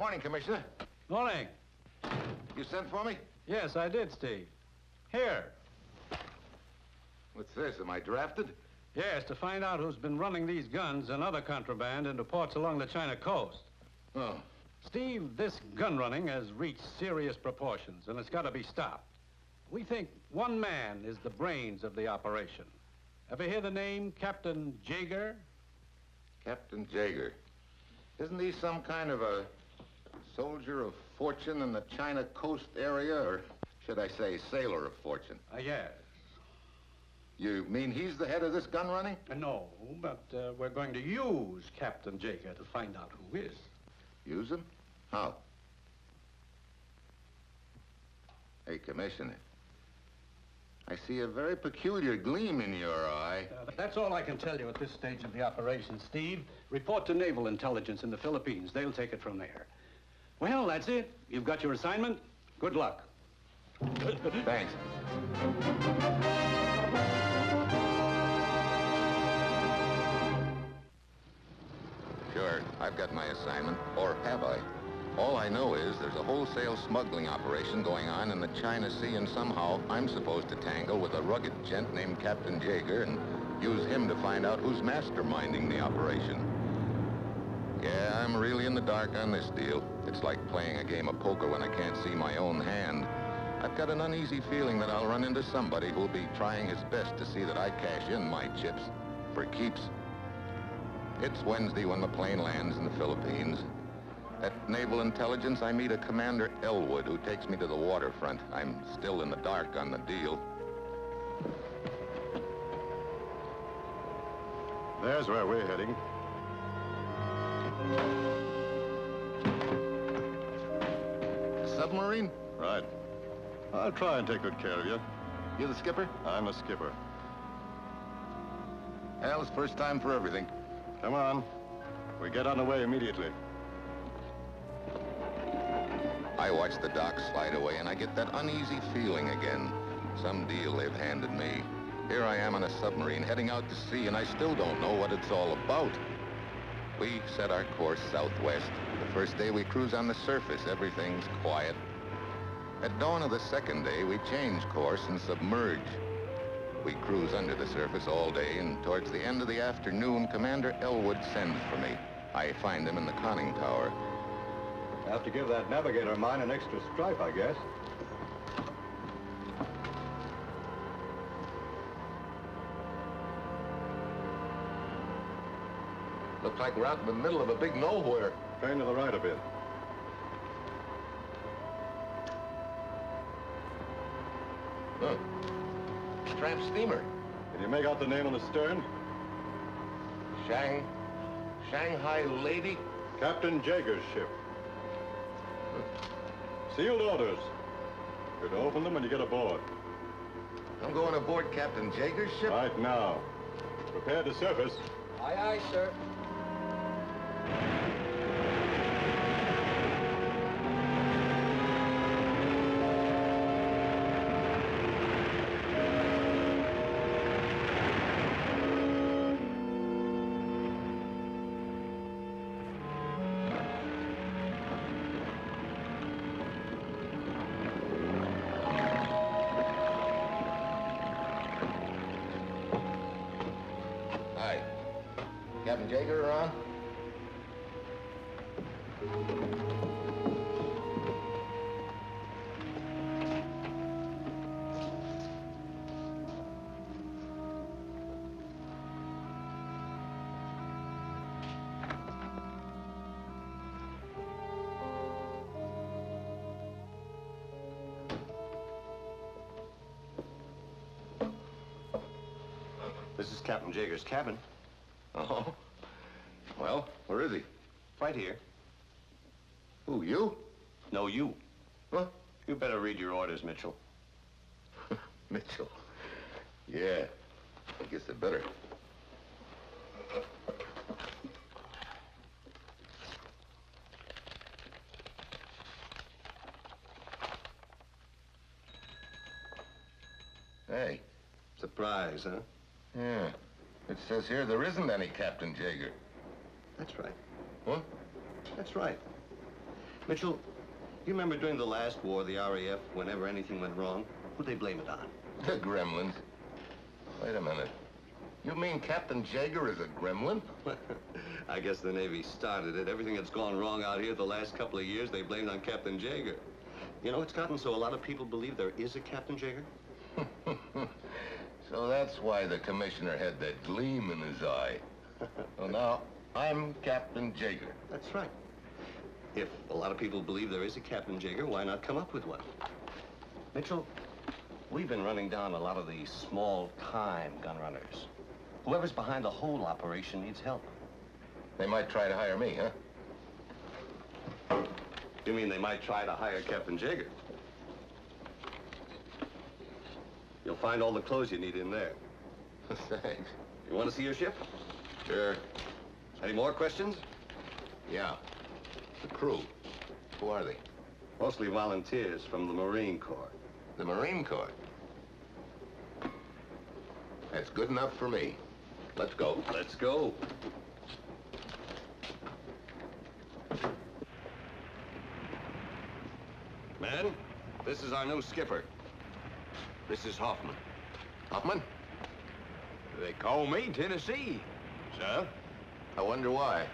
Morning, Commissioner. Morning. You sent for me? Yes, I did, Steve. Here. What's this? Am I drafted? Yes, to find out who's been running these guns and other contraband into ports along the China coast. Oh. Steve, this gun running has reached serious proportions, and it's got to be stopped. We think one man is the brains of the operation. Ever hear the name Captain Jaeger? Captain Jaeger. Isn't he some kind of a soldier of fortune in the China coast area, or should I say sailor of fortune? Yes. You mean he's the head of this gun running? No, but we're going to use Captain Jaeger to find out who is. Use him? How? Hey, Commissioner. I see a very peculiar gleam in your eye. That's all I can tell you at this stage of the operation, Steve. Report to Naval Intelligence in the Philippines. They'll take it from there. Well, that's it. You've got your assignment. Good luck. Thanks. Sure, I've got my assignment. Or have I? All I know is there's a wholesale smuggling operation going on in the China Sea, and somehow I'm supposed to tangle with a rugged gent named Captain Jaeger and use him to find out who's masterminding the operation. Yeah, I'm really in the dark on this deal. It's like playing a game of poker when I can't see my own hand. I've got an uneasy feeling that I'll run into somebody who'll be trying his best to see that I cash in my chips for keeps. It's Wednesday when the plane lands in the Philippines. At Naval Intelligence, I meet a Commander Elwood who takes me to the waterfront. I'm still in the dark on the deal. There's where we're heading. Submarine? Right. I'll try and take good care of you. You the skipper? I'm the skipper. Well, it's first time for everything. Come on. We get on the way immediately. I watch the dock slide away, and I get that uneasy feeling again. Some deal they've handed me. Here I am on a submarine heading out to sea, and I still don't know what it's all about. We set our course southwest. The first day we cruise on the surface, everything's quiet. At dawn of the second day, we change course and submerge. We cruise under the surface all day, and towards the end of the afternoon, Commander Elwood sends for me. I find him in the conning tower. Have to give that navigator of mine an extra stripe, I guess. Looks like we're out in the middle of a big nowhere. Turn to the right a bit. Huh. Tramp steamer. Can you make out the name on the stern? Shanghai Lady? Captain Jaeger's ship. Sealed orders. You're to open them when you get aboard. I'm going aboard Captain Jaeger's ship? Right now. Prepare to surface. Aye, aye, sir. Hi. Captain Jaeger around? This is Captain Jaeger's cabin. Oh. Well, where is he? Right here. Who, you? No, you. What? You better read your orders, Mitchell. Mitchell. Yeah, I guess I better. Hey. Surprise, huh? Yeah. It says here there isn't any Captain Jaeger. That's right. What? That's right. Mitchell, do you remember during the last war, the RAF, whenever anything went wrong, who'd they blame it on? The gremlins. Wait a minute. You mean Captain Jaeger is a gremlin? I guess the Navy started it. Everything that's gone wrong out here the last couple of years, they blamed on Captain Jaeger. You know, it's gotten so a lot of people believe there is a Captain Jaeger. So that's why the commissioner had that gleam in his eye. Well, now, I'm Captain Jaeger. That's right. If a lot of people believe there is a Captain Jaeger, why not come up with one? Mitchell, we've been running down a lot of these small-time gun runners. Whoever's behind the whole operation needs help. They might try to hire me, huh? You mean they might try to hire Captain Jaeger? You'll find all the clothes you need in there. Thanks. You want to see your ship? Sure. Any more questions? Yeah. The crew. Who are they? Mostly volunteers from the Marine Corps. The Marine Corps. That's good enough for me. Let's go. Let's go. Men, this is our new skipper. This is Hoffman. Hoffman? They call me Tennessee. Sir? I wonder why.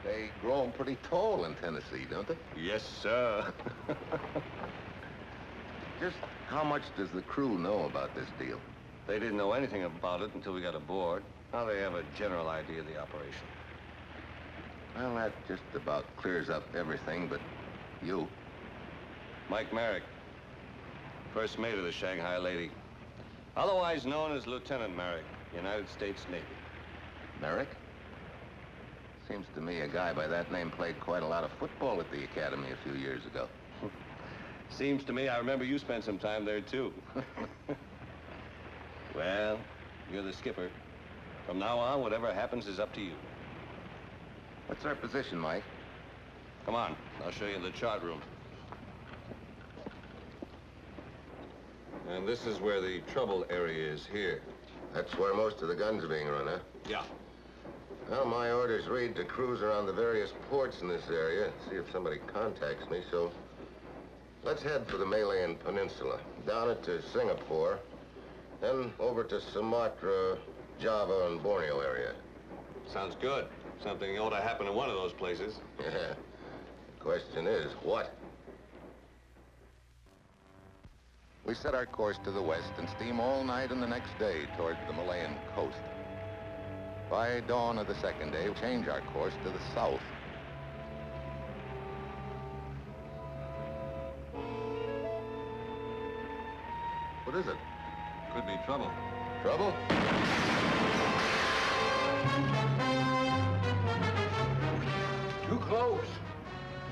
They grow 'em pretty tall in Tennessee, don't they? Yes, sir. Just how much does the crew know about this deal? They didn't know anything about it until we got aboard. Now they have a general idea of the operation. Well, that just about clears up everything but you. Mike Merrick, first mate of the Shanghai Lady. Otherwise known as Lieutenant Merrick, United States Navy. Merrick? Seems to me a guy by that name played quite a lot of football at the academy a few years ago. Seems to me I remember you spent some time there, too. Well, you're the skipper. From now on, whatever happens is up to you. What's our position, Mike? Come on, I'll show you the chart room. And this is where the trouble area is here. That's where most of the guns are being run, huh? Yeah. Well, my orders read to cruise around the various ports in this area, see if somebody contacts me, so let's head for the Malayan Peninsula, down it to Singapore, then over to Sumatra, Java, and Borneo area. Sounds good. Something ought to happen in one of those places. Yeah. The question is, what? We set our course to the west and steam all night and the next day toward the Malayan coast. By dawn of the second day, we change our course to the south. What is it? Could be trouble. Trouble? Too close.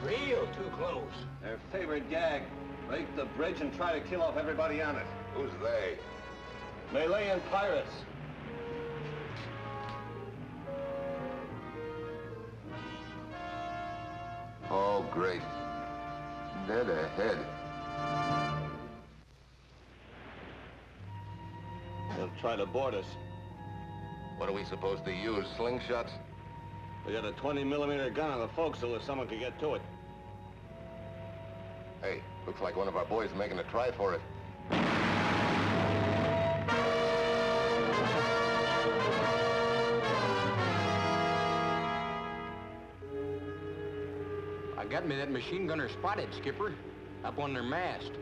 Real too close. Their favorite gag. Break the bridge and try to kill off everybody on it. Who's they? Malayan pirates. Oh, great. Dead ahead. They'll try to board us. What are we supposed to use, slingshots? We got a 20-millimeter gun on the forecastle if someone could get to it. Hey, looks like one of our boys is making a try for it. I got me that machine gunner spotted, Skipper. Up on their mast.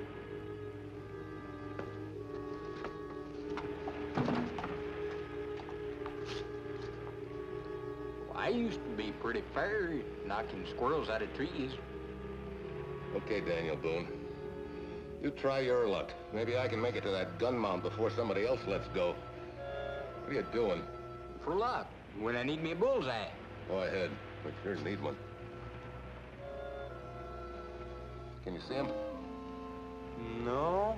I used to be pretty fair, knocking squirrels out of trees. Okay, Daniel Boone. You try your luck. Maybe I can make it to that gun mount before somebody else lets go. What are you doing? For luck, when I need me a bullseye. Go ahead. We sure need one. Can you see him? No.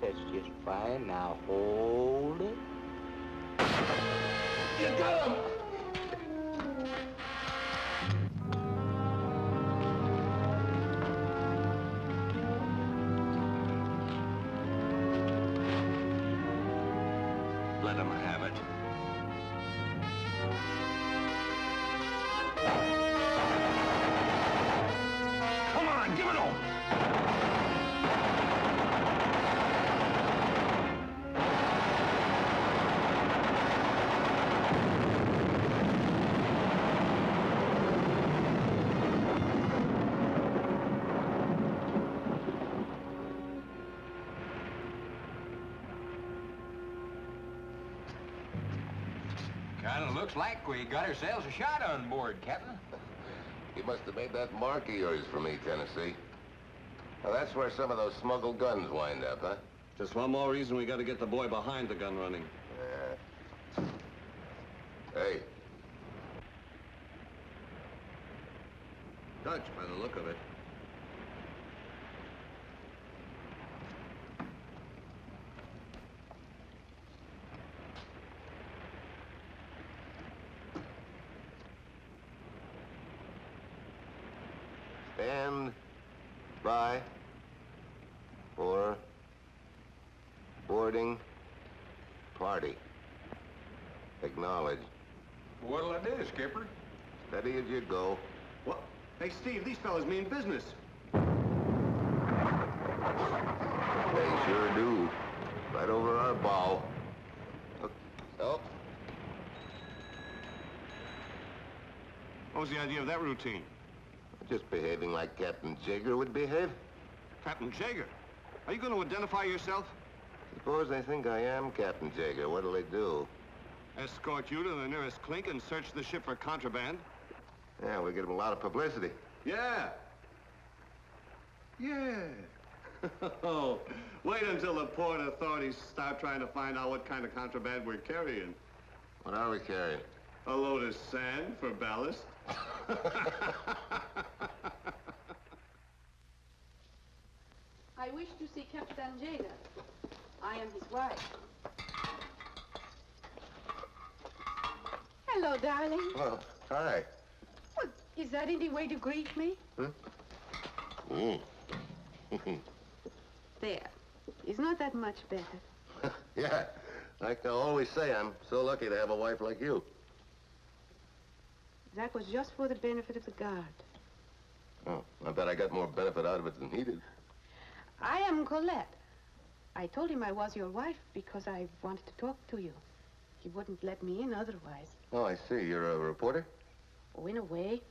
That's just fine. Now hold it. You got him! Kind of looks like we got ourselves a shot on board, Captain. You must have made that mark of yours for me, Tennessee. Now, that's where some of those smuggled guns wind up, huh? Just one more reason we got to get the boy behind the gun running. Yeah. Hey. Dutch, by the look of it. Stand by for boarding party. Acknowledge. What'll I do, Skipper? Steady as you go. What? Hey, Steve, these fellas mean business. They sure do. Right over our bow. Oh. What was the idea of that routine? Just behaving like Captain Jaeger would behave. Captain Jaeger? Are you going to identify yourself? Suppose they think I am Captain Jaeger. What'll they do? Escort you to the nearest clink and search the ship for contraband? Yeah, we get them a lot of publicity. Yeah. Yeah. Oh, wait until the port authorities start trying to find out what kind of contraband we're carrying. What are we carrying? A load of sand for ballast. I wish to see Captain Jaeger. I am his wife. Hello, darling. Well, hi. What, is that any way to greet me? There. Is not that much better? Yeah, like I always say, I'm so lucky to have a wife like you. That was just for the benefit of the guard. Oh, I bet I got more benefit out of it than he did. I am Colette. I told him I was your wife because I wanted to talk to you. He wouldn't let me in otherwise. Oh, I see. You're a reporter? Oh, in a way.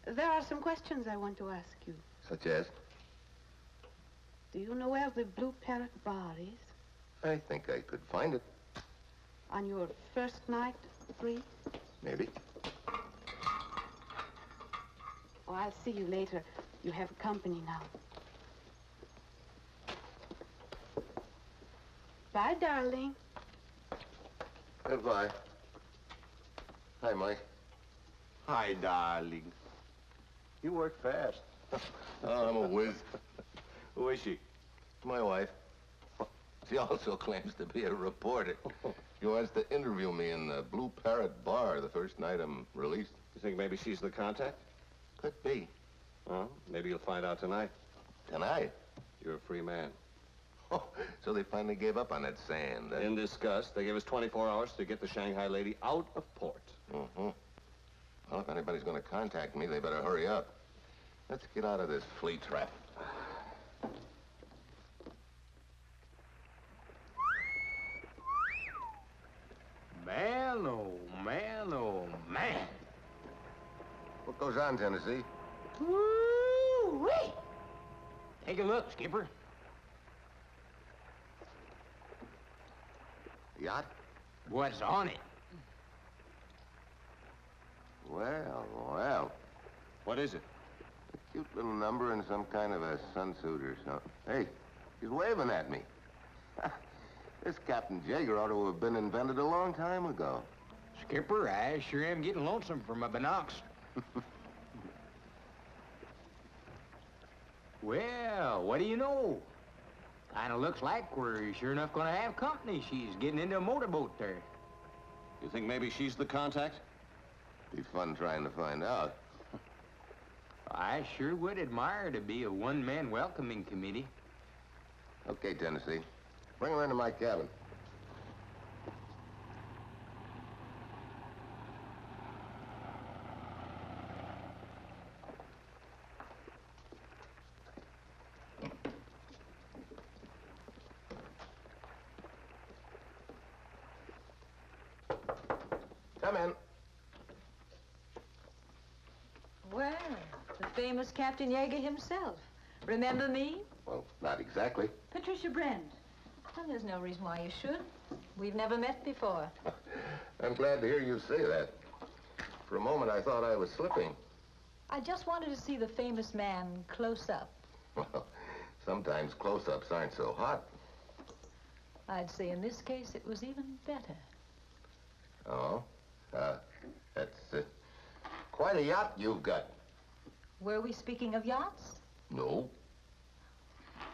There are some questions I want to ask you. Such as? Do you know where the Blue Parrot bar is? I think I could find it. On your first night free? Maybe. Oh, I'll see you later. You have company now. Bye, darling. Goodbye. Hi, Mike. Hi, darling. You work fast. Oh, I'm a whiz. Who is she? My wife. She also claims to be a reporter. She wants to interview me in the Blue Parrot bar the first night I'm released. You think maybe she's the contact? Could be. Well, maybe you'll find out tonight. Tonight? You're a free man. Oh, so they finally gave up on that sand, huh? In disgust, they gave us 24 hours to get the Shanghai lady out of port. Mm-hmm. Well, if anybody's going to contact me, they better hurry up. Let's get out of this flea trap. Man, oh man, oh man. What goes on, Tennessee? Woo-wee! Take a look, Skipper. Yacht? What's on it? Well, well. What is it? A cute little number in some kind of a sunsuit or something. Hey, he's waving at me. This Captain Jaeger ought to have been invented a long time ago. Skipper, I sure am getting lonesome for my binocs. Well, what do you know? Kinda looks like we're sure enough gonna have company. She's getting into a motorboat there. You think maybe she's the contact? Be fun trying to find out. I sure would admire to be a one-man welcoming committee. Okay, Tennessee. Bring her into my cabin. Come in. Well, the famous Captain Jaeger himself. Remember me? Well, not exactly. Patricia Brent. Well, there's no reason why you should. We've never met before. I'm glad to hear you say that. For a moment, I thought I was slipping. I just wanted to see the famous man close up. Well, sometimes close-ups aren't so hot. I'd say in this case it was even better. Oh? That's quite a yacht you've got. Were we speaking of yachts? No.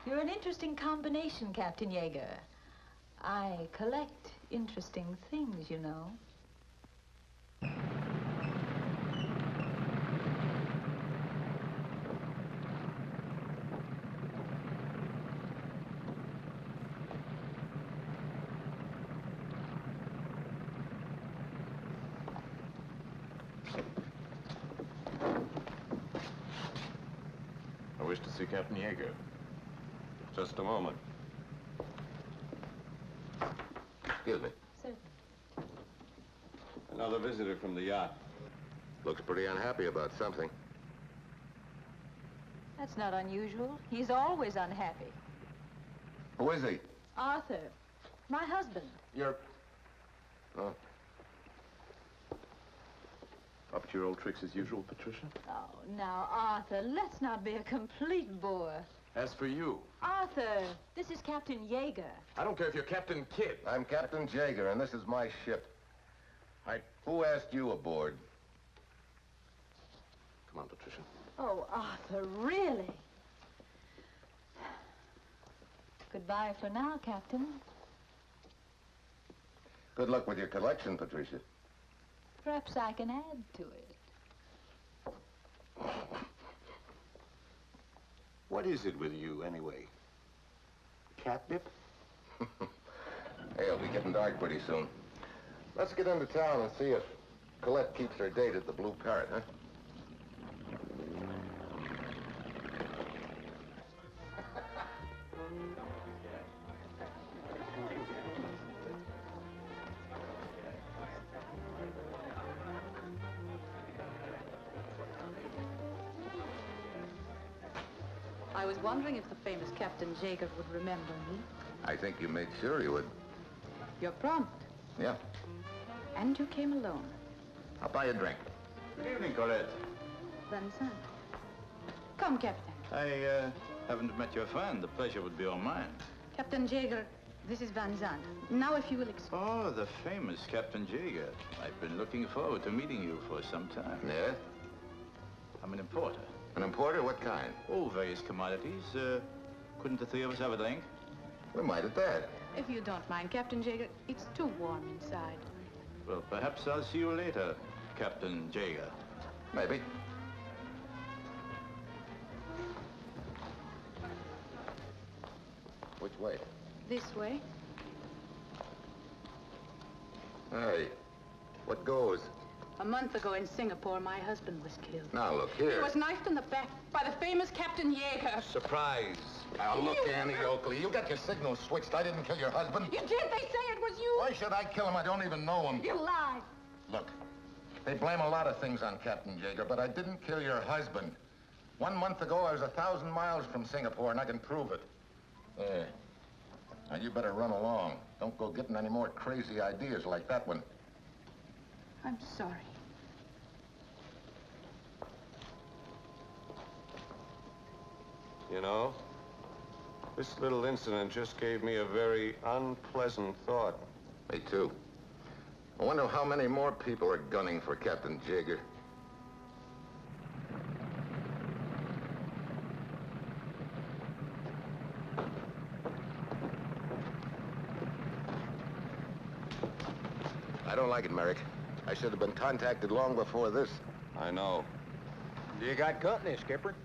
You're an interesting combination, Captain Yeager. I collect interesting things, you know. I wish to see Captain Yeager. Just a moment. Excuse me. Certainly. Another visitor from the yacht. Looks pretty unhappy about something. That's not unusual. He's always unhappy. Who is he? Arthur, my husband. You're... Oh. Up to your old tricks as usual, Patricia? Oh, now, Arthur, let's not be a complete bore. As for you, Arthur, this is Captain Yeager. I don't care if you're Captain Kidd. I'm Captain Jaeger, and this is my ship. Who asked you aboard? Come on, Patricia. Oh, Arthur, really? Goodbye for now, Captain. Good luck with your collection, Patricia. Perhaps I can add to it. What is it with you, anyway? Catnip? Hey, it'll be getting dark pretty soon. Let's get into town and see if Colette keeps her date at the Blue Parrot, huh? I was wondering if the famous Captain Jaeger would remember me. I think you made sure he would. You're prompt. Yeah. And you came alone. I'll buy you a drink. Good evening, Colette. Vincent. Come, Captain. I haven't met your friend. The pleasure would be all mine. Captain Jaeger, this is Van Zandt. Now, if you will explain. Oh, the famous Captain Jaeger. I've been looking forward to meeting you for some time. Yeah? I'm an importer. An importer? What kind? Oh, various commodities. Couldn't the three of us have a drink? We might at that. If you don't mind, Captain Jaeger, it's too warm inside. Well, perhaps I'll see you later, Captain Jaeger. Maybe. Which way? This way? Hey, what goes? A month ago in Singapore, my husband was killed. Now, look He here. was knifed in the back by the famous Captain Yeager. Surprise. Now, look, Annie Oakley, you got your signal switched. I didn't kill your husband. You did? They say it was you. Why should I kill him? I don't even know him. You lied. Look, they blame a lot of things on Captain Jaeger, but I didn't kill your husband. 1 month ago, I was 1,000 miles from Singapore, and I can prove it. There. Now, you better run along. Don't go getting any more crazy ideas like that one. I'm sorry. You know, this little incident just gave me a very unpleasant thought. Me too. I wonder how many more people are gunning for Captain Jaeger. I don't like it, Merrick. I should have been contacted long before this. I know. You got company, Skipper.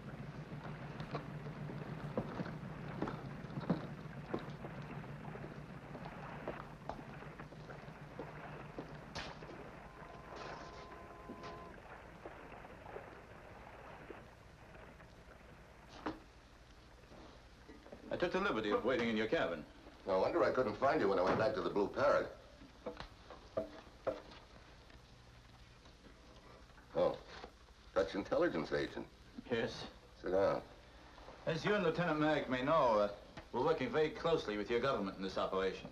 I took the liberty of waiting in your cabin. No wonder I couldn't find you when I went back to the Blue Parrot. Oh, Dutch intelligence agent. Yes. Sit down. As you and Lieutenant Merrick may know, We're working very closely with your government in this operation.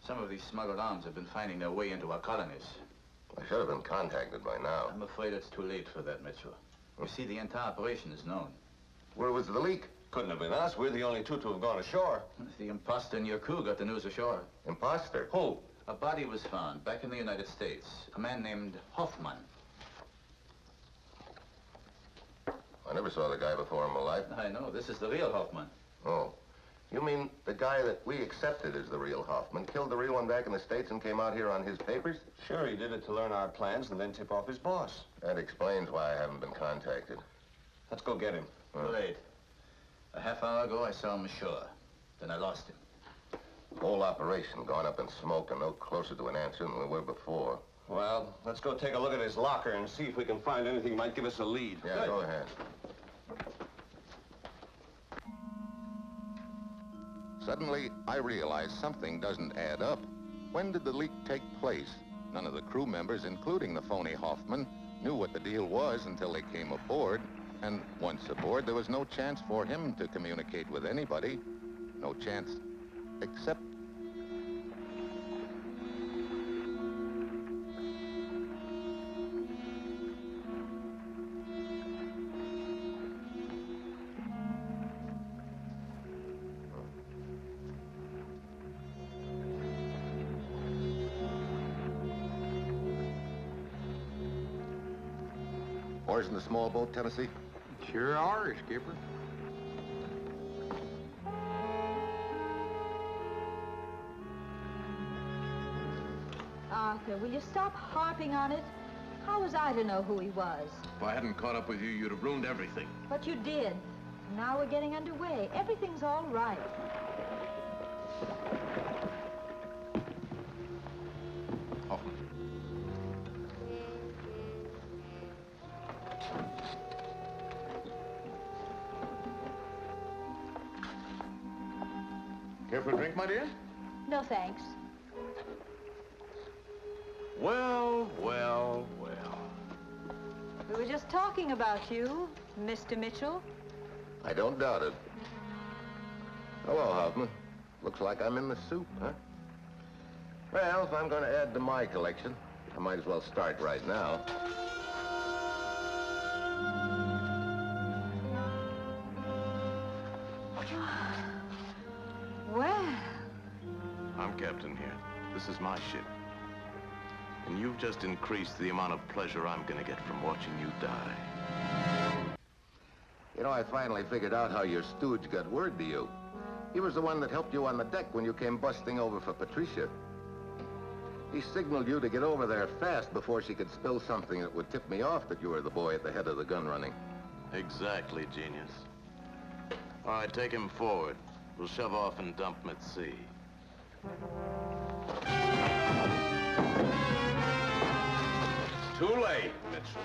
Some of these smuggled arms have been finding their way into our colonies. I should have been contacted by now. I'm afraid it's too late for that, Mitchell. You see, the entire operation is known. Where was the leak? Couldn't have been us. We're the only two to have gone ashore. The imposter in your crew got the news ashore. Imposter? Who? A body was found back in the United States. A man named Hoffman. I never saw the guy before in my life. I know. This is the real Hoffman. Oh. You mean the guy that we accepted as the real Hoffman killed the real one back in the States and came out here on his papers? Sure, he did it to learn our plans and then tip off his boss. That explains why I haven't been contacted. Let's go get him. Too late. A half hour ago, I saw him ashore. Then I lost him. Whole operation gone up in smoke and no closer to an answer than we were before. Well, let's go take a look at his locker and see if we can find anything that might give us a lead. Yeah, Good. go ahead. Suddenly, I realize something doesn't add up. When did the leak take place? None of the crew members, including the phony Hoffman, knew what the deal was until they came aboard. And once aboard, there was no chance for him to communicate with anybody. No chance except... Oars in the small boat, Tennessee? Sure are, Skipper. Arthur, will you stop harping on it? How was I to know who he was? If I hadn't caught up with you, you'd have ruined everything. But you did. Now we're getting underway. Everything's all right. Hoffman. Care for a drink, my dear? No thanks. Well, well, well. We were just talking about you, Mr. Mitchell. I don't doubt it. Hello, Hoffman. Looks like I'm in the soup, huh? Well, if I'm going to add to my collection, I might as well start right now. Well, I'm captain here. This is my ship. And you've just increased the amount of pleasure I'm gonna get from watching you die. You know, I finally figured out how your stooge got word to you. He was the one that helped you on the deck when you came busting over for Patricia. He signaled you to get over there fast before she could spill something that would tip me off that you were the boy at the head of the gun running. Exactly, genius. All right, take him forward. We'll shove off and dump him at sea. Too late, Mitchell.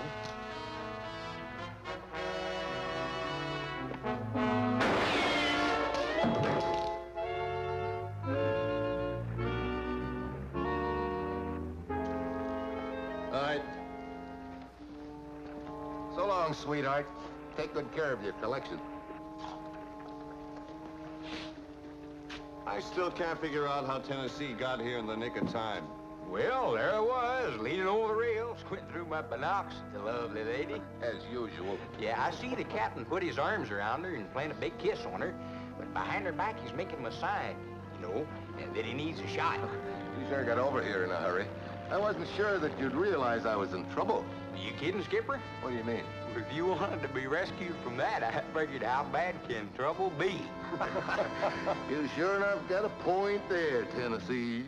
All right. So long, sweetheart. Take good care of your collection. I still can't figure out how Tennessee got here in the nick of time. Well, there I was, leaning over the rail, squinting through my binocs at the lovely lady. As usual. Yeah, I see the captain put his arms around her and plant a big kiss on her, but behind her back he's making him a sign, you know, that he needs a shot. You sure got over here in a hurry. I wasn't sure that you'd realize I was in trouble. You kidding, Skipper? What do you mean? If you wanted to be rescued from that, I figured how bad can trouble be? You sure enough got a point there, Tennessee.